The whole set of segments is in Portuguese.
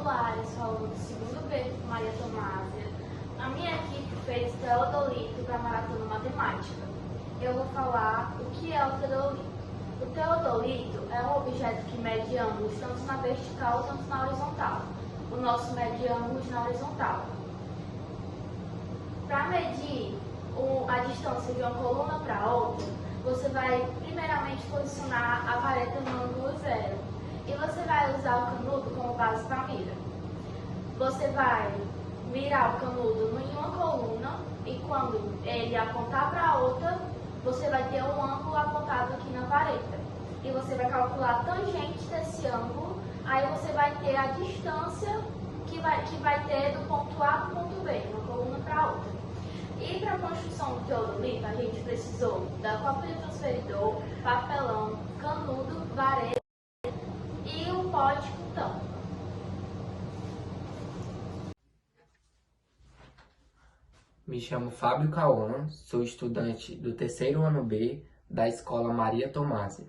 Olá, eu sou aluna do segundo B, Maria Tomásia. A minha equipe fez teodolito para a maratona matemática. Eu vou falar o que é o teodolito. O teodolito é um objeto que mede ângulos tanto na vertical quanto na horizontal. O nosso mede ângulos na horizontal. Para medir a distância de uma coluna para outra, você vai primeiramente posicionar a vareta no ângulo zero e você vai usar o canudo como base para a mira. Você vai mirar o canudo em uma coluna e quando ele apontar para a outra, você vai ter um ângulo apontado aqui na vareta. E você vai calcular a tangente desse ângulo, aí você vai ter a distância que vai ter do ponto A para o ponto B, uma coluna para a outra. E para a construção do teodolito, a gente precisou da copa de transferidor, papelão, canudo, vareta e o pote com tampa. Me chamo Fábio Cauã, sou estudante do terceiro ano B da Escola Maria Tomásia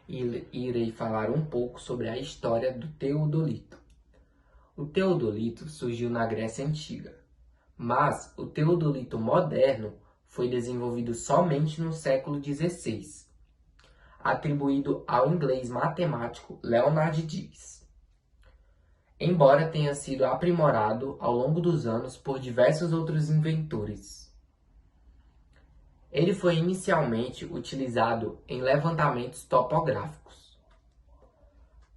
e irei falar um pouco sobre a história do teodolito. O teodolito surgiu na Grécia Antiga, mas o teodolito moderno foi desenvolvido somente no século XVI, atribuído ao inglês matemático Leonard Diggs. Embora tenha sido aprimorado ao longo dos anos por diversos outros inventores. Ele foi inicialmente utilizado em levantamentos topográficos,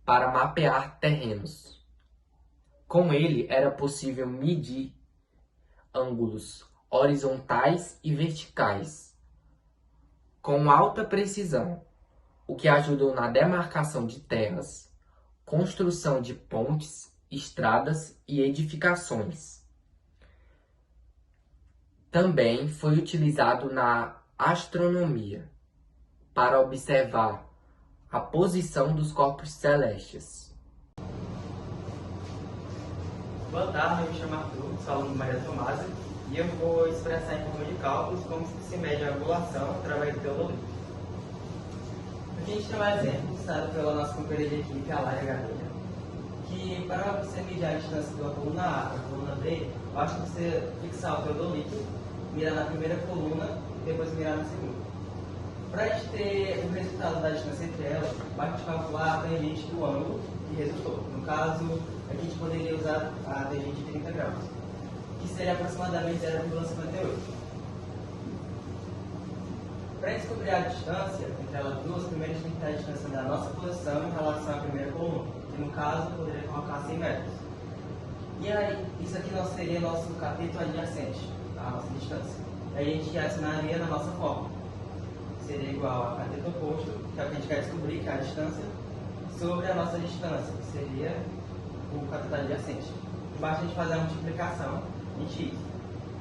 para mapear terrenos. Com ele era possível medir ângulos horizontais e verticais, com alta precisão, o que ajudou na demarcação de terras, construção de pontes, estradas e edificações. Também foi utilizado na astronomia, para observar a posição dos corpos celestes. Boa tarde, eu me chamo Arthur, sou aluno de Maria Tomásia e eu vou expressar em forma de cálculos como se mede a angulação através do teodolito. Aqui a gente tem um exemplo citado pela nossa companheira de equipe, a Laia Gadelha, que para você medir a distância de uma coluna A para a coluna B, basta você fixar o teodolito, mirar na primeira coluna e depois mirar na segunda. Para a gente ter o resultado da distância entre elas, basta calcular a tangente do ângulo que resultou. No caso, aqui a gente poderia usar a tangente de 30 graus, que seria aproximadamente 0,58. Para descobrir a distância entre elas duas, primeiro a gente tem que ter a distância da nossa posição em relação à primeira coluna, que no caso poderia colocar 100 metros. E aí, isso aqui seria nosso cateto adjacente, a nossa distância. Aí a gente adicionaria na nossa fórmula. Seria igual a cateto oposto, que é o que a gente quer descobrir, que é a distância, sobre a nossa distância, que seria o cateto adjacente. Basta a gente fazer a multiplicação em x,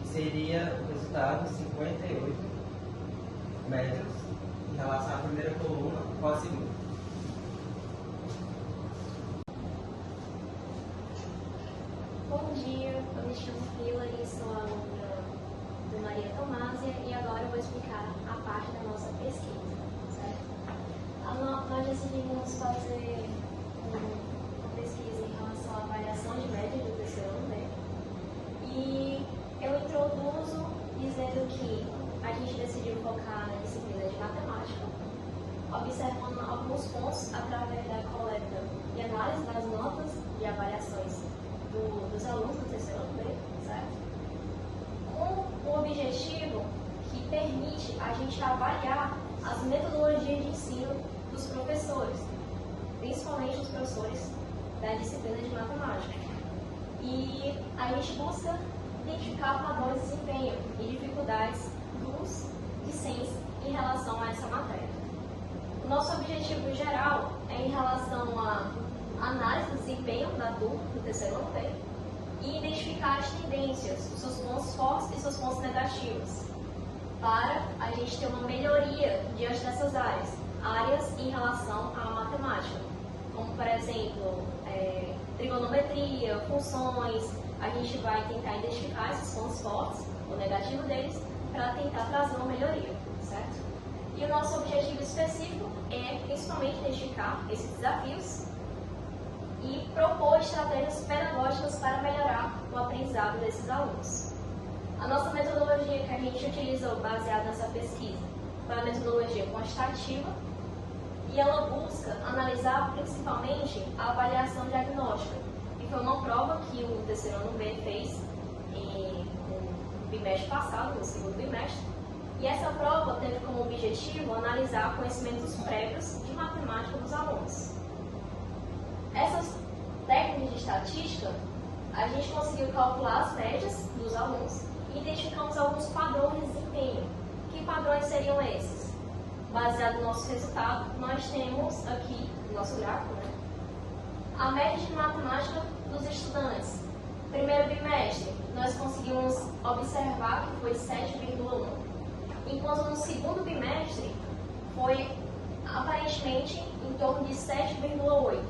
que seria o resultado 58 metros em relação à primeira coluna com a segunda. Bom dia, eu me chamo Hilary, sou aluna do Maria Tomásia e agora eu vou explicar a parte da nossa pesquisa, certo? Nós decidimos fazer uma pesquisa em relação à variação de média do terceiro ano, né? E eu introduzo dizendo que a gente decidiu focar na disciplina de matemática, observando alguns pontos através da coleta e análise das notas de avaliações dos alunos do terceiro ano B, certo? Com o objetivo que permite a gente avaliar as metodologias de ensino dos professores, principalmente os professores da disciplina de matemática. E a gente busca identificar padrões de desempenho e dificuldades dos discentes em relação a essa matéria. O nosso objetivo geral é em relação à análise do desempenho da turma do terceiro ano B e identificar as tendências, os seus pontos fortes e seus pontos negativos, para a gente ter uma melhoria diante dessas áreas em relação à matemática, como por exemplo, trigonometria, funções. A gente vai tentar identificar esses pontos fortes, o negativo deles, para tentar trazer uma melhoria, certo? E o nosso objetivo específico é principalmente identificar esses desafios e propor estratégias pedagógicas para melhorar o aprendizado desses alunos. A nossa metodologia que a gente utilizou baseada nessa pesquisa foi a metodologia quantitativa e ela busca analisar principalmente a avaliação diagnóstica, que foi uma prova que o terceiro ano B fez no bimestre passado, no segundo bimestre, e essa prova teve como objetivo analisar conhecimentos prévios de matemática dos alunos. Essas técnicas de estatística, a gente conseguiu calcular as médias dos alunos e identificamos alguns padrões de desempenho. Que padrões seriam esses? Baseado no nosso resultado, nós temos aqui, no nosso gráfico, a média de matemática dos estudantes. Primeiro bimestre, nós conseguimos observar que foi 7,1, enquanto no segundo bimestre foi aparentemente em torno de 7,8.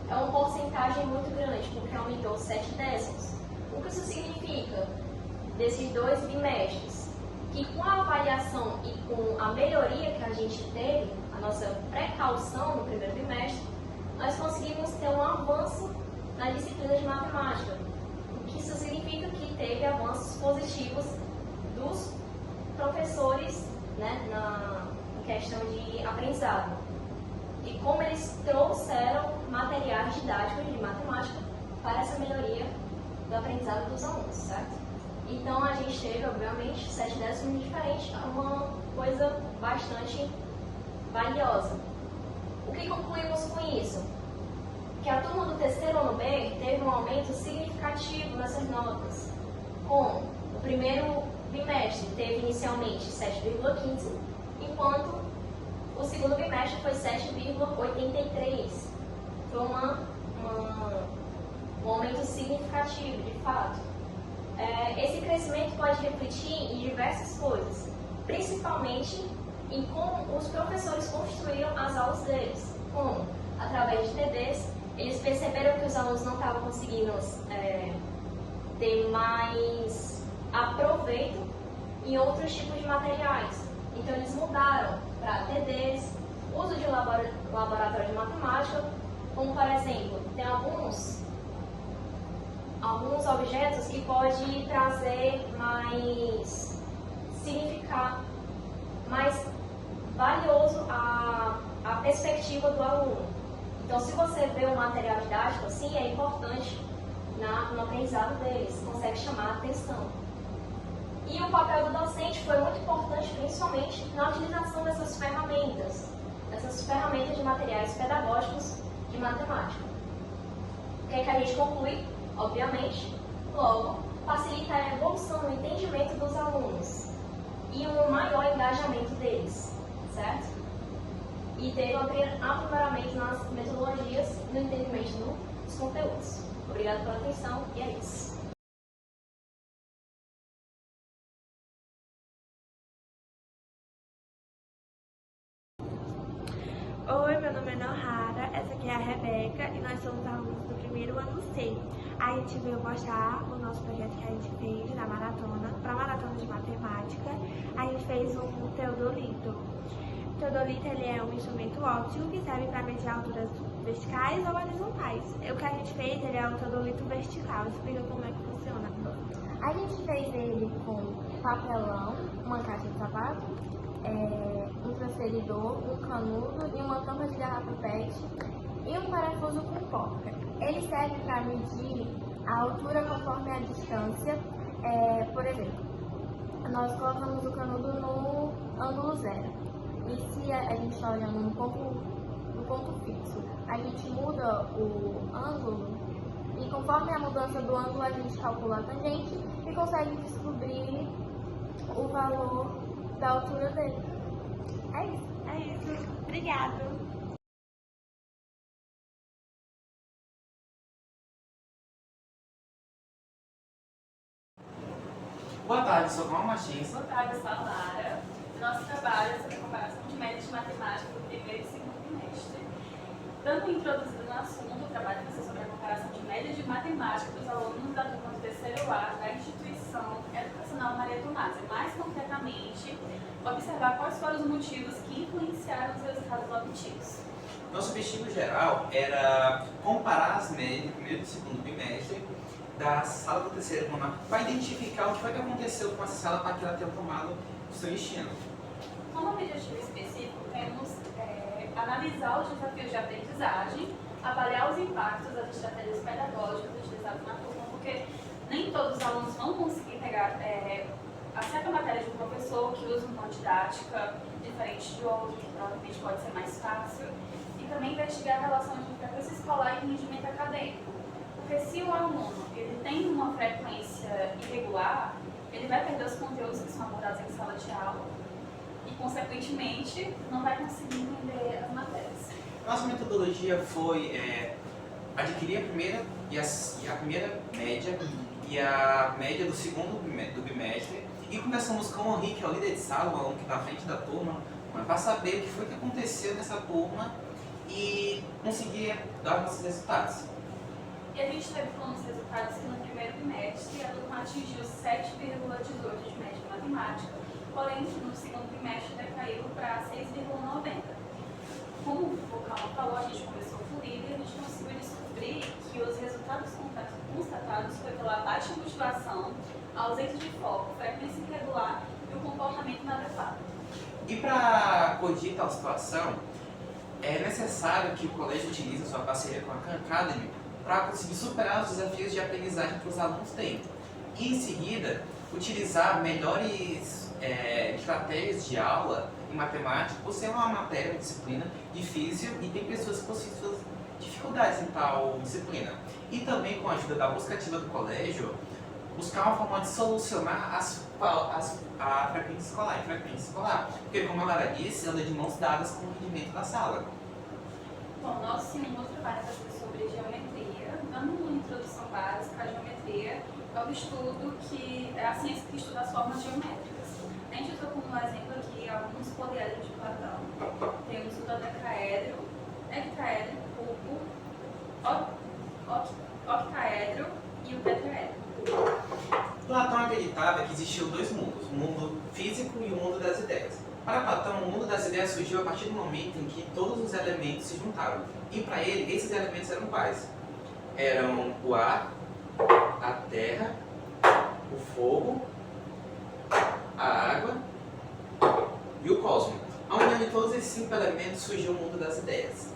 É uma porcentagem muito grande, porque aumentou 7 décimos. O que isso significa desses 2 bimestres? Que com a avaliação e com a melhoria que a gente teve, a nossa precaução no primeiro bimestre, nós conseguimos ter um avanço na disciplina de matemática. O que isso significa que teve avanços positivos dos professores, na questão de aprendizado. E como eles trouxeram materiais didáticos de matemática para essa melhoria do aprendizado dos alunos, certo? Então a gente teve, obviamente, 7 décimos diferentes, uma coisa bastante valiosa. O que concluímos com isso? Que a turma do terceiro ano B teve um aumento significativo nessas notas. Como o primeiro bimestre teve inicialmente 7,15, enquanto o segundo bimestre foi 7,83. Foi um aumento significativo, de fato. Esse crescimento pode refletir em diversas coisas, principalmente em como os professores construíram as aulas deles. Como? Através de TDs, eles perceberam que os alunos não estavam conseguindo ter mais aproveito em outros tipos de materiais. Então eles mudaram para TDs, uso de laboratório de matemática, como por exemplo, tem alguns objetos que podem trazer mais significado, mais valioso a perspectiva do aluno. Então, se você vê o material didático assim, é importante no aprendizado deles, consegue chamar a atenção. E o papel do docente foi muito importante, principalmente na utilização dessas ferramentas de materiais pedagógicos de matemática. O que é que a gente conclui? Obviamente, logo, facilitar a evolução no entendimento dos alunos e um maior engajamento deles, certo? E ter um aprimoramento nas metodologias e no entendimento dos conteúdos. Obrigada pela atenção e é isso. Oi, meu nome é Nohara, essa aqui é a Rebeca e nós somos alunos do primeiro ano C. A gente veio mostrar o nosso projeto que a gente fez na maratona, para a maratona de matemática. A gente fez um teodolito. O teodolito ele é um instrumento óptico que serve para medir alturas verticais ou horizontais. O que a gente fez ele é o teodolito vertical. Explica como é que funciona. A gente fez ele com papelão, uma caixa de sapato, um transferidor, um canudo e uma tampa de garrafa PET e um parafuso com porca. Ele serve para medir a altura conforme a distância. Por exemplo, nós colocamos o canudo no ângulo zero e se a gente está olhando no ponto fixo, a gente muda o ângulo e conforme a mudança do ângulo a gente calcula a tangente e consegue descobrir o valor da altura dele. É isso. Obrigada. Boa tarde, sou João Machins. Boa tarde, eu sou a Lara. Nosso trabalho é sobre a comparação de médias de matemática do primeiro e segundo trimestre. Dando introduzido no assunto, o trabalho vai ser sobre a comparação de médias de matemática dos alunos da turma do terceiro A da instituição educacional Maria Tomásia. Mais concretamente, observar quais foram os motivos que influenciaram os resultados obtidos. Nosso objetivo geral era comparar as médias do primeiro e do segundo bimestre da sala do terceiro ano para identificar o que foi que aconteceu com essa sala para que ela tenha tomado o seu destino. Como objetivo específico, temos analisar os desafios de aprendizagem, avaliar os impactos das estratégias pedagógicas utilizadas na turma, porque nem todos os alunos vão conseguir pegar a certa matéria de um professor que usa uma didática diferente de outro, que provavelmente pode ser mais fácil, e também investigar a relação entre frequência escolar e rendimento acadêmico. Porque se o aluno ele tem uma frequência irregular, ele vai perder os conteúdos que são abordados em sala de aula e, consequentemente, não vai conseguir entender as matérias. Nossa metodologia foi adquirir a primeira a primeira média e a média do segundo do bimestre, e começamos com o Henrique, que é o líder de sala, o aluno que está à frente da turma, para saber o que foi que aconteceu nessa turma e conseguir dar nossos resultados. E a gente teve como os resultados que no primeiro bimestre a turma atingiu 7,18 de média em matemática, porém no segundo bimestre decaiu para 6,90. Como o Calma falou, a gente começou com o líder e a gente conseguiu descobrir que os resultados constatados foi pela baixa motivação, ausência de foco, frequência irregular e o comportamento inadequado. E para corrigir tal situação, é necessário que o colégio utilize sua parceria com a Khan Academy para conseguir superar os desafios de aprendizagem que os alunos têm. E, em seguida, utilizar melhores estratégias de aula em matemática, por ser uma matéria, uma disciplina difícil e tem pessoas que possuem suas dificuldades em tal disciplina. E também, com a ajuda da busca ativa do colégio, buscar uma forma de solucionar a frequência escolar. Porque, como a Lara disse, anda de mãos dadas com o rendimento da sala. Bom, nosso segundo trabalho vai ser sobre geometria, dando uma introdução básica à geometria, é o estudo que é a ciência que estuda as formas geométricas. A gente usou como exemplo aqui alguns poliedros de Platão. Temos o dodecaedro, hectaedro, cubo, octaedro e o tetraedro. Platão acreditava que existiam dois mundos, o mundo físico e o mundo das ideias. Para Platão, o mundo das ideias surgiu a partir do momento em que todos os elementos se juntaram. E para ele, esses elementos eram quais? Eram o ar, a terra, o fogo, a água e o cosmos. A união de todos esses 5 elementos surgiu o mundo das ideias.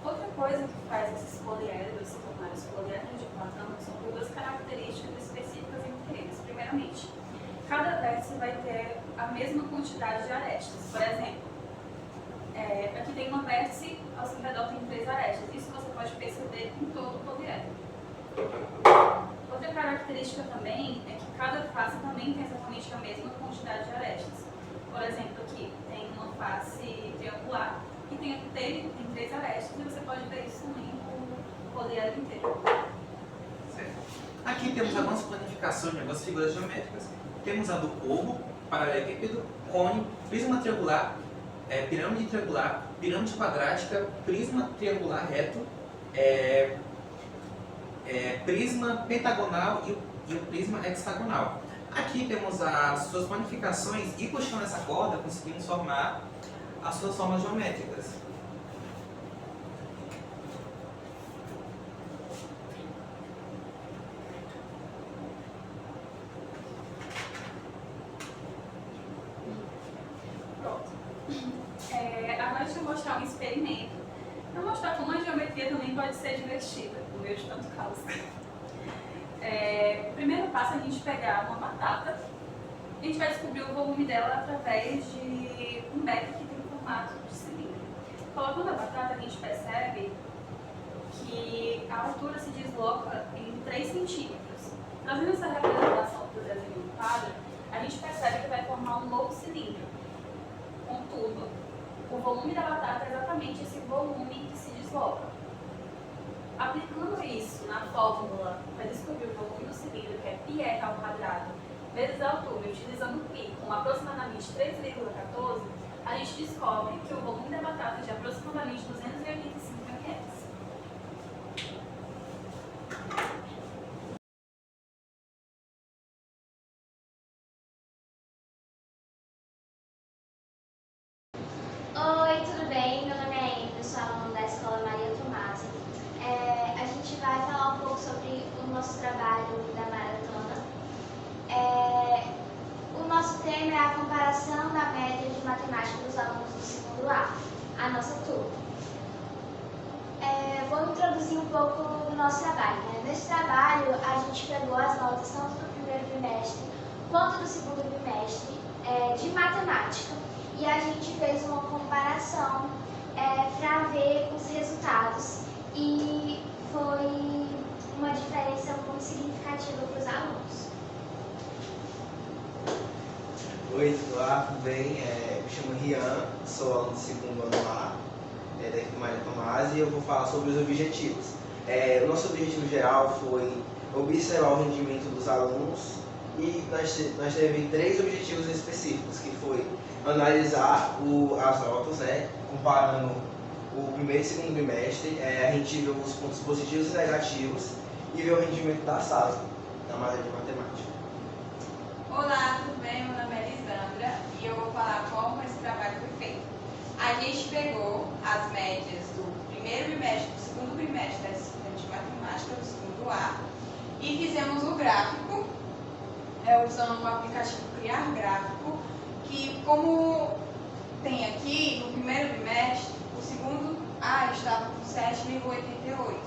Outra coisa que faz esses poliedros se tornarem os poliedros de Platão são duas características específicas entre eles. Primeiramente, cada vértice vai ter a mesma quantidade de arestas. Por exemplo, aqui tem uma vértice, ao seu redor tem 3 arestas. Isso você pode perceber em todo o poliedro. Outra característica também é que cada face também tem exatamente a mesma quantidade de arestas. Por exemplo, aqui tem uma face triangular e tem 3 arestas, e você pode ver isso também no poliedro inteiro. Certo. Aqui temos algumas planificações de algumas figuras geométricas. Temos a do cubo, paralelepípedo, cone, prisma triangular, pirâmide triangular, pirâmide quadrática, prisma triangular reto, prisma pentagonal e o prisma hexagonal. Aqui temos as suas planificações e, puxando essa corda, conseguimos formar as suas formas geométricas. Pronto. Agora deixa eu mostrar um experimento para mostrar como a geometria também pode ser divertida no meio de tanto caos. O primeiro passo é a gente pegar uma batata e a gente vai descobrir o volume dela através de um beco que tem um formato de cilindro. Colocando a batata, a gente percebe que a altura se desloca em 3 centímetros. Trazendo essa representação para o desenho do quadro, a gente percebe que vai formar um novo cilindro. Contudo, o volume da batata é exatamente esse volume que se desloca. Aplicando isso na fórmula para descobrir o volume do cilindro, que é πr ao quadrado, vezes a altura, utilizando π com aproximadamente 3,14, a gente descobre que o volume da batata é de aproximadamente 285 ml. Oi, tudo bem? Meu nome é Amy, eu sou aluna da tema é a comparação da média de matemática dos alunos do segundo A nossa turma. Vou introduzir um pouco do nosso trabalho. Nesse trabalho, a gente pegou as notas tanto do primeiro bimestre quanto do segundo bimestre de matemática e a gente fez uma comparação para ver os resultados e foi uma diferença muito significativa para os alunos. Oi, olá, tudo bem? Me chamo Rian, sou aluno do segundo ano A, daqui do Maria Tomás, e eu vou falar sobre os objetivos. O nosso objetivo geral foi observar o rendimento dos alunos e nós tivemos 3 objetivos específicos, que foi analisar as notas, comparando o primeiro e segundo bimestre, a gente viu os pontos positivos e negativos e ver o rendimento da sala, da matéria de matemática. Olá, tudo bem? Meu nome é Lisandra e eu vou falar como esse trabalho foi feito. A gente pegou as médias do primeiro bimestre e do segundo bimestre da disciplina de matemática do segundo A e fizemos o gráfico, usando o aplicativo Criar Gráfico, que como tem aqui, no primeiro bimestre, o segundo A estava com 7,88,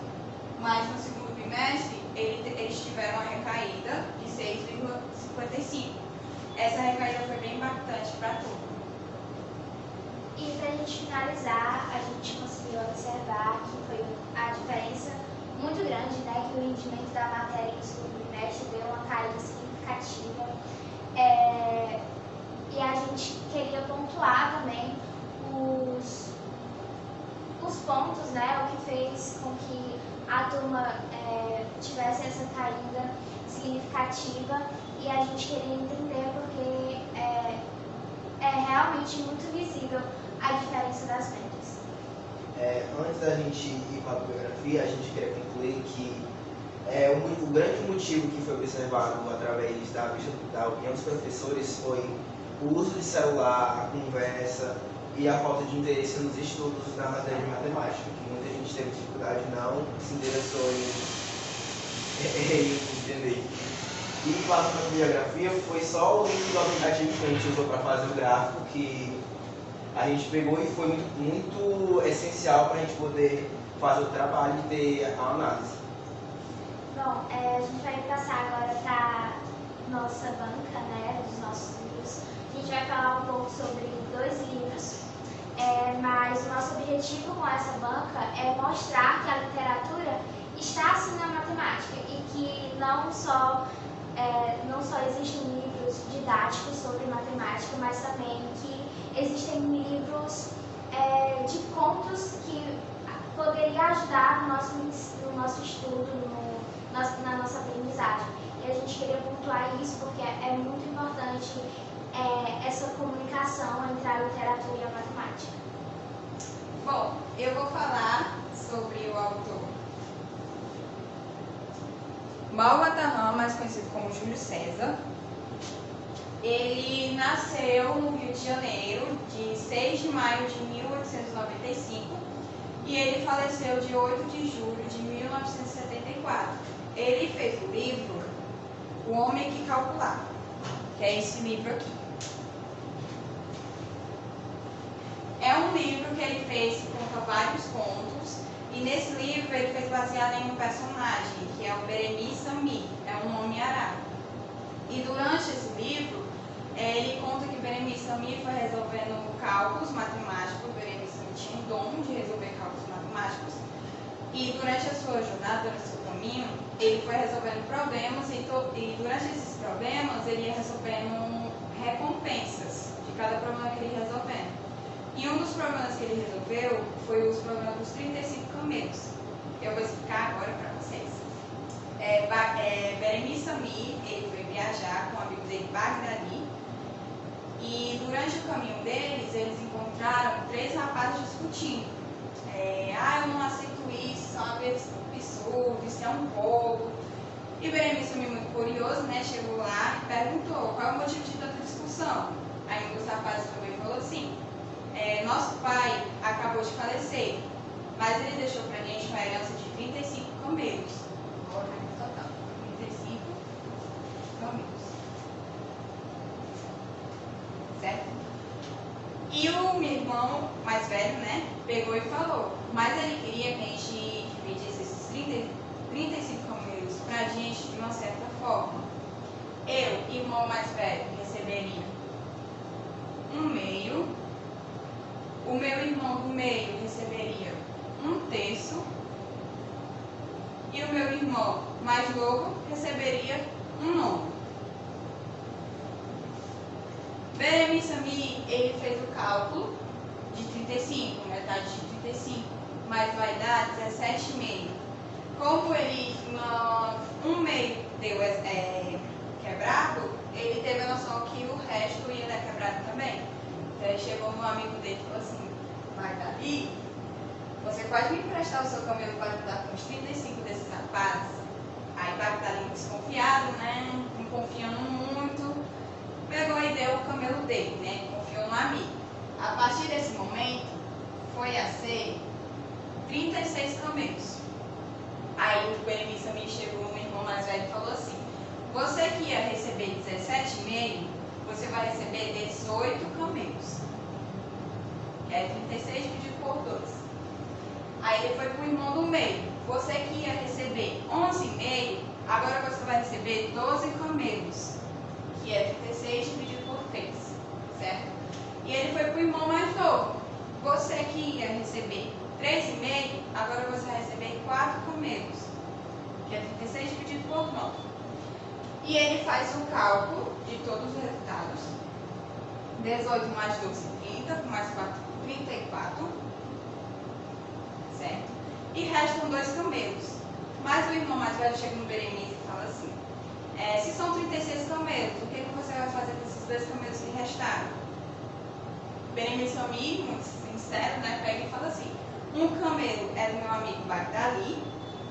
mas no segundo bimestre eles tiveram uma recaída de 6,55. Essa recaída foi bem impactante para todos. E para a gente finalizar, a gente conseguiu observar que foi a diferença muito grande, que o rendimento da matéria no segundo bimestre deu uma caída significativa. E a gente queria pontuar também os pontos, o que fez com que a turma tivesse essa caída significativa e a gente queria entender porque é realmente muito visível a diferença das médias. Antes da gente ir para a bibliografia, a gente queria concluir que o grande motivo que foi observado através da opinião dos professores foi o uso de celular, a conversa e a falta de interesse nos estudos na matéria de matemática, que muita gente teve dificuldade, não se interessou em entender. E passando na bibliografia, foi só o link do aplicativo que a gente usou para fazer o gráfico, que a gente pegou e foi muito essencial para a gente poder fazer o trabalho e ter a análise. Bom, a gente vai passar agora para nossa banca, dos nossos livros. A gente vai falar um pouco sobre 2 livros, mas o nosso objetivo com essa banca é mostrar que a literatura está assim na matemática e que não só existem livros didáticos sobre matemática, mas também que existem livros de contos que poderiam ajudar no nosso estudo, na nossa aprendizagem. E a gente queria pontuar isso porque é muito importante essa comunicação entre a literatura e a matemática. Bom, eu vou falar sobre o autor Mauva Tarran, mais conhecido como Júlio César. Ele nasceu no Rio de Janeiro, de 6 de maio de 1895, e ele faleceu de 8 de julho de 1974. Ele fez o livro O Homem que Calculava, que é esse livro aqui. É um livro que ele fez que conta vários contos, e nesse livro ele fez baseado em um personagem, que é o Beremi Sami, é um nome árabe. E durante esse livro, ele conta que Beremi Sami foi resolvendo cálculos matemáticos. Beremi Sami tinha um dom de resolver cálculos matemáticos, e durante a sua jornada, durante o seu caminho, ele foi resolvendo problemas, e durante esses problemas ele ia resolvendo recompensas de cada problema que ele ia resolvendo. E um dos problemas que ele resolveu foi os problemas dos 35 camelos. Eu vou explicar agora para vocês. Beremi Sami, ele foi viajar com o amigo dele, Bagdadi, e durante o caminho deles, eles encontraram 3 rapazes discutindo. Eu não aceito isso, isso é um absurdo, isso é um roubo. E Beremi Sami, muito curioso, chegou lá e perguntou qual é o motivo de tanta discussão. Aí um dos rapazes também falou assim: nosso pai acabou de falecer, mas ele deixou pra gente uma herança de 35 camelos. Agora vai total, 35 camelos. E o meu irmão mais velho, né, pegou e falou, mas ele queria que a gente dividisse esses 35 camelos pra gente de uma certa forma. Eu, irmão mais velho, receberia 1/2. O meu irmão do meio receberia 1/3. E o meu irmão mais novo receberia 1/9. Beremice Sami, ele fez o cálculo de 35, metade de 35, mas vai dar 17,5. Como ele, 1/2 deu quebrado, ele teve a noção que o resto ia dar quebrado também. Então ele chegou no amigo dele e falou assim, Magdali, você pode me emprestar o seu camelo para ajudar com os 35 desses rapazes? Aí Magdali, desconfiado, né, não confiando muito, pegou e deu o camelo dele, né, confiou no amigo. A partir desse momento, foi a ser 36 camelos. Aí o Beremice Sami chegou no irmão mais velho e falou assim, você que ia receber 17,5, você vai receber 18 camelos. Que é 36 dividido por 2. Aí ele foi para o irmão do meio. Você que ia receber 11,5, agora você vai receber 12 camelos. Que é 36 dividido por 3. Certo? E ele foi para o irmão mais novo. Você que ia receber 3,5, agora você vai receber 4 camelos. Que é 36 dividido por 9. E ele faz o cálculo de todos os resultados. 18 mais 12, 30, mais 4, 34. Certo? E restam 2 camelos. Mas o irmão mais velho chega no Beremice e fala assim, se são 36 camelos, o que você vai fazer com esses 2 camelos que restaram? Beremice Sami, muito sincero, né, pega e fala assim, um camelo é do meu amigo Bagdali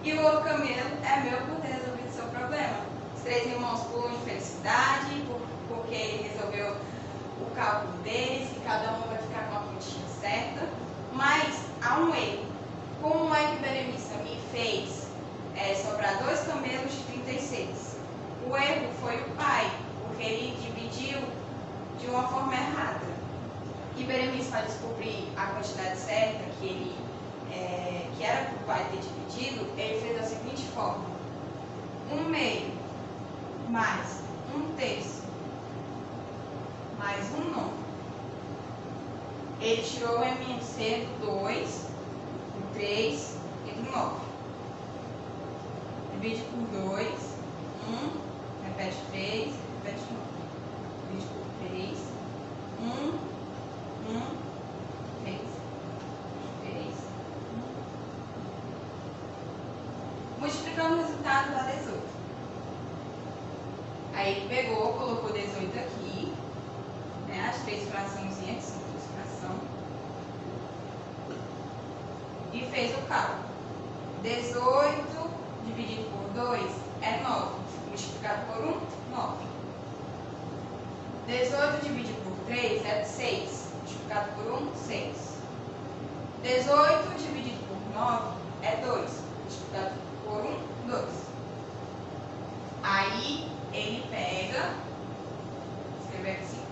e o outro camelo é meu por ter resolvido seu problema. Os 3 irmãos pulam de felicidade porque ele resolveu o cálculo deles e cada um vai ficar com a pontinha certa. Mas há um erro. Como é que Beremice Sami fez sobrar 2 camelos de 36? O erro foi o pai, porque ele dividiu de uma forma errada. E Beremice, para descobrir a quantidade certa que era para o pai ter dividido, ele fez da seguinte forma: 1/2 mais 1/3 mais 1/9. Ele tirou o MNC do 2, do 3 e do 9. Divide por 2, 1, repete 3, repete 9. Divide por 3, 1, 3, 3, 1. Multiplicando o resultado dá 18. Aí ele pegou, colocou 18 aqui, né, as 3 fraçãozinhas, que são 3 frações, e fez o cálculo. 18 dividido por 2 é 9, multiplicado por 1, 9. 18 dividido por 3 é 6, multiplicado por 1, 6. 18 dividido por 9 é 2, multiplicado por 1, 2. Aí ele pega, escrever aqui assim,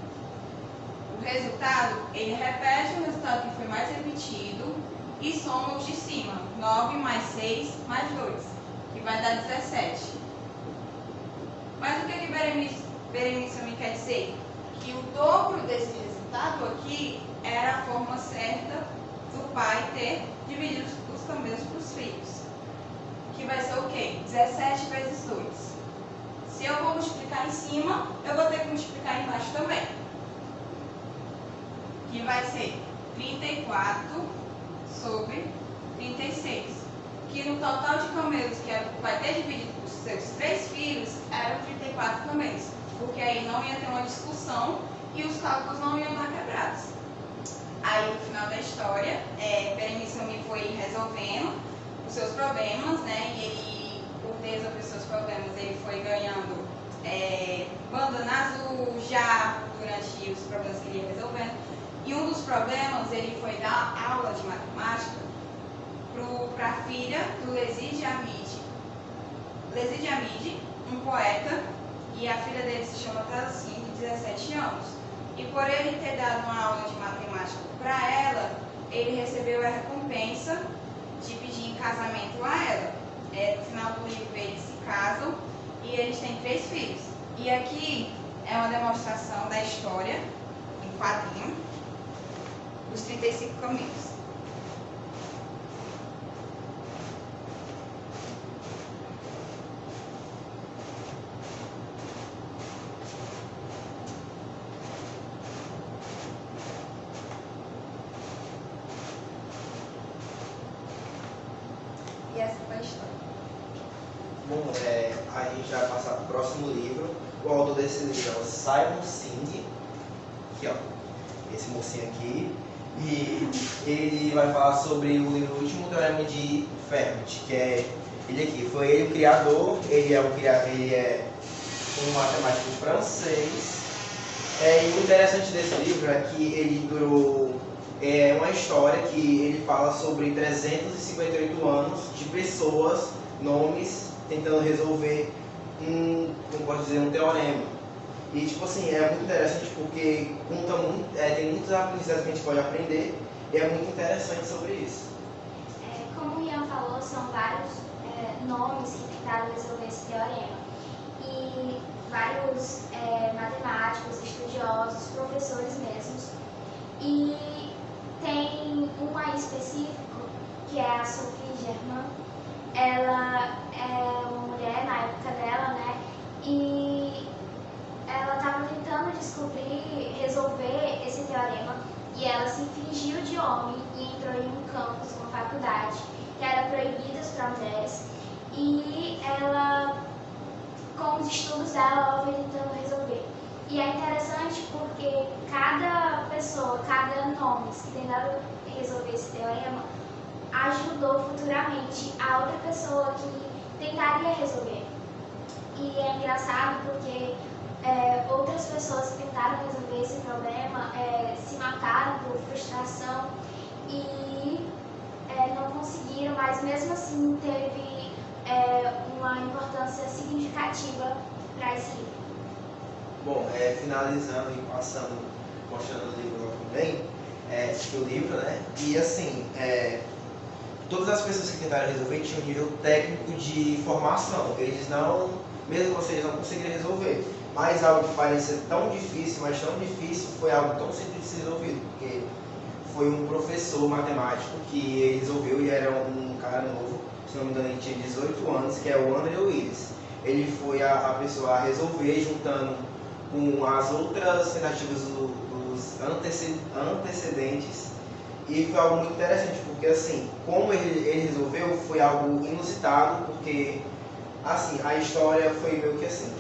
o resultado, ele repete o resultado que foi mais repetido e soma os de cima, 9 mais 6 mais 2, que vai dar 17. Mas o que Beremice Sami quer dizer? Que o dobro desse resultado aqui era a forma certa do pai ter dividido os camelos para os filhos. Que vai ser o quê? 17 vezes 2. Se eu vou multiplicar em cima, eu vou ter que multiplicar embaixo também. Que vai ser 34 sobre 36. Que no total de camelos que vai ter dividido para os seus 3 filhos, eram 34 camelos. Porque aí não ia ter uma discussão e os cálculos não iam dar quebrados. Aí no final da história, Beremice Sami foi resolvendo os seus problemas, né? E ele, por ter resolvido os seus problemas, ele foi ganhando bandana azul já durante os problemas que ele ia resolvendo. E um dos problemas, ele foi dar aula de matemática para a filha do Leside Amide. Leside Amide, um poeta, e a filha dele se chama Tassim, de 17 anos. E por ele ter dado uma aula de matemática para ela, ele recebeu a recompensa de pedir em casamento a ela. No final do livro eles se casam e eles têm 3 filhos. E aqui é uma demonstração da história, em quadrinho, dos 35 caminhos. E essa foi a história. Bom, a gente vai passar para o próximo livro. O autor desse livro é o Simon Singh, aqui ó, esse mocinho aqui. E ele vai falar sobre o livro O Último Teorema de Fermat, que é ele aqui. Foi ele o criador, ele é um matemático francês. E o interessante desse livro é que ele durou uma história que ele fala sobre 358 anos de pessoas, nomes, tentando resolver como pode dizer, um teorema. E tipo assim, é muito interessante porque tem muitos aprendizados que a gente pode aprender e é muito interessante sobre isso. Como o Ian falou, são vários nomes que tentaram resolver esse teorema. E vários matemáticos, estudiosos, professores mesmos. E tem um aí específico, que é a Sophie Germain. Ela é uma mulher na época dela, né? E ela estava tentando resolver esse teorema, e ela se fingiu de homem e entrou em um campus, uma faculdade, que era proibida para mulheres. E ela, com os estudos dela, ela foi tentando resolver. E é interessante porque cada pessoa, cada nome que tentaram resolver esse teorema, ajudou futuramente a outra pessoa que tentaria resolver. E é engraçado porque outras pessoas que tentaram resolver esse problema se mataram por frustração e não conseguiram, mas mesmo assim teve uma importância significativa para esse livro. Bom, finalizando e mostrando o livro também, o livro, né? E assim, todas as pessoas que tentaram resolver tinham um nível técnico de formação. Eles não, mesmo vocês não conseguiram resolver. Mas algo que parecia tão difícil, mas tão difícil, foi algo tão simples de ser resolvido. Porque foi um professor matemático que ele resolveu, e era um cara novo, se não me engano ele tinha 18 anos, que é o André Willis. Ele foi a pessoa a resolver, juntando com as outras tentativas dos antecedentes. E foi algo muito interessante, porque assim, como ele resolveu, foi algo inusitado, porque assim, a história foi meio que assim,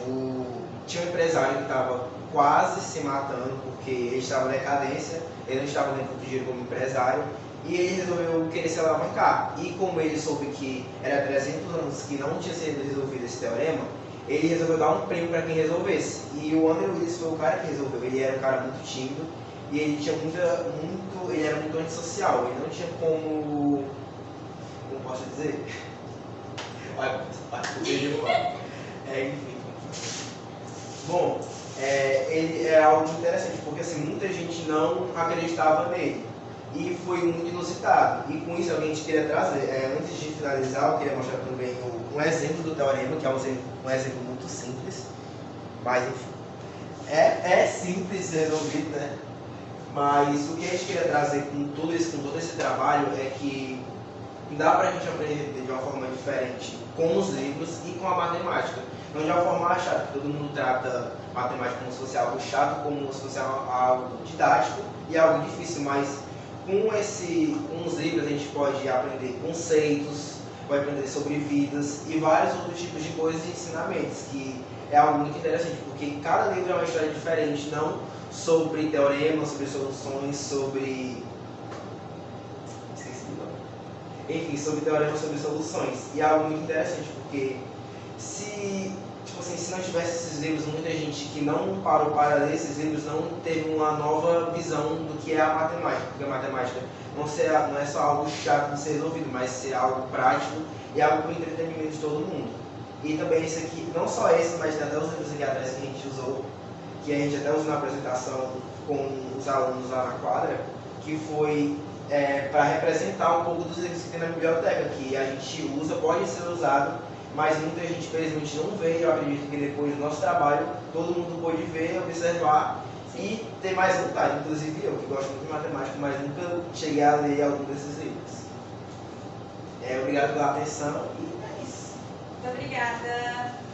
tinha um empresário que estava quase se matando, porque ele estava em decadência, ele não estava dentro do dinheiro como empresário, e ele resolveu querer se alavancar. E como ele soube que era 300 anos que não tinha sido resolvido esse teorema, ele resolveu dar um prêmio para quem resolvesse. E o André Willis foi o cara que resolveu. Ele era um cara muito tímido e ele tinha ele era muito antissocial. Ele não tinha como posso dizer? Enfim. Bom, ele é algo interessante, porque assim, muita gente não acreditava nele. E foi muito inusitado. E com isso a gente queria trazer, antes de finalizar, eu queria mostrar também um exemplo do teorema, que é um exemplo muito simples. Mas enfim, é simples de ser resolvido, né? Mas o que a gente queria trazer com todo esse trabalho é que dá pra gente aprender de uma forma diferente com os livros e com a matemática. Não de uma forma chata, que todo mundo trata matemática como se fosse algo chato, como se fosse algo didático e algo difícil, mas com os livros a gente pode aprender conceitos, pode aprender sobre vidas e vários outros tipos de coisas e ensinamentos, que é algo muito interessante, porque cada livro é uma história diferente, não sobre teoremas, sobre soluções, sobre teoremas, sobre soluções. E é algo muito interessante, porque se não tivesse esses livros, muita gente que não parou para ler esses livros não teve uma nova visão do que é a matemática, porque a matemática não é só algo chato de ser resolvido, mas ser algo prático e algo para o entretenimento de todo mundo. E também esse aqui, não só esse, mas tem até os livros aqui atrás que a gente usou, que a gente até usou na apresentação com os alunos lá na quadra, que foi para representar um pouco dos livros que tem na biblioteca, que a gente usa, pode ser usado, mas muita gente infelizmente não vê. Eu acredito que depois do nosso trabalho todo mundo pôde ver, observar e ter mais vontade, inclusive eu, que gosto muito de matemática, mas nunca cheguei a ler algum desses livros. Obrigado pela atenção e é isso. Muito obrigada.